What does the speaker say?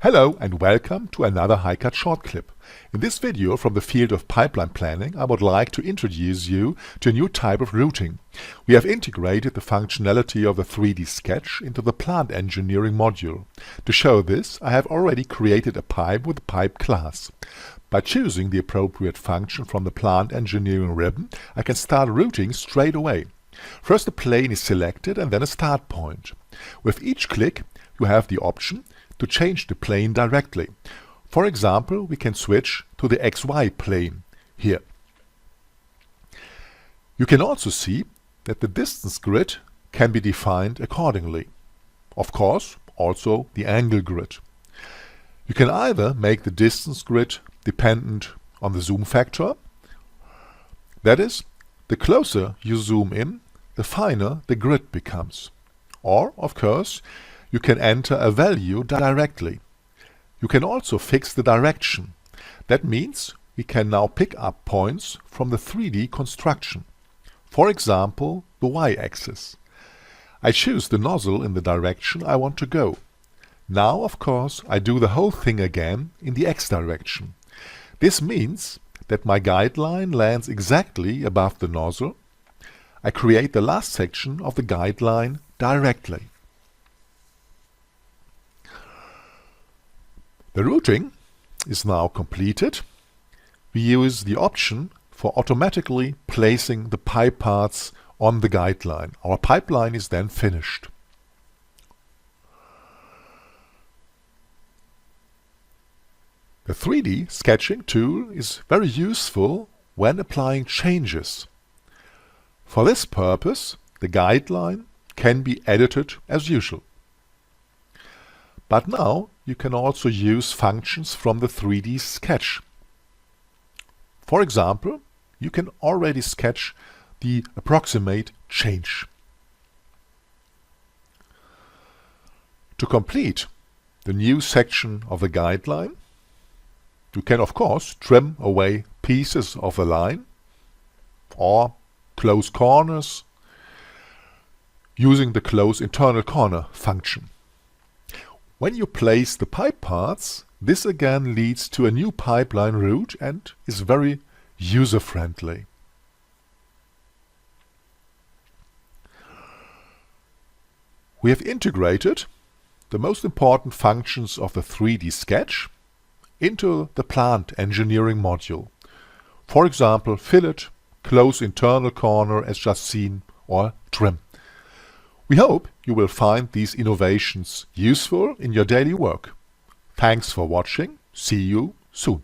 Hello and welcome to another HiCAD short clip. In this video from the field of pipeline planning, I would like to introduce you to a new type of routing. We have integrated the functionality of the 3D sketch into the plant engineering module. To show this, I have already created a pipe with the pipe class. By choosing the appropriate function from the plant engineering ribbon, I can start routing straight away. First, a plane is selected and then a start point. With each click, you have the option to change the plane directly. For example, we can switch to the XY plane here. You can also see that the distance grid can be defined accordingly. Of course, also the angle grid. You can either make the distance grid dependent on the zoom factor. That is, the closer you zoom in, the finer the grid becomes. Or, of course, you can enter a value directly. You can also fix the direction. That means we can now pick up points from the 3D construction. For example, the y-axis. I choose the nozzle in the direction I want to go. Now, of course, I do the whole thing again in the x direction. This means that my guideline lands exactly above the nozzle. I create the last section of the guideline directly. The routing is now completed. We use the option for automatically placing the pipe parts on the guideline. Our pipeline is then finished. The 3D sketching tool is very useful when applying changes. For this purpose, the guideline can be edited as usual. But now you can also use functions from the 3D sketch. For example, you can already sketch the approximate change. To complete the new section of the guideline, you can of course trim away pieces of the line or close corners using the close internal corner function. When you place the pipe parts, this again leads to a new pipeline route and is very user-friendly. We have integrated the most important functions of the 3D sketch into the plant engineering module. For example, fillet, close internal corner as just seen, or trim. We hope you will find these innovations useful in your daily work. Thanks for watching. See you soon.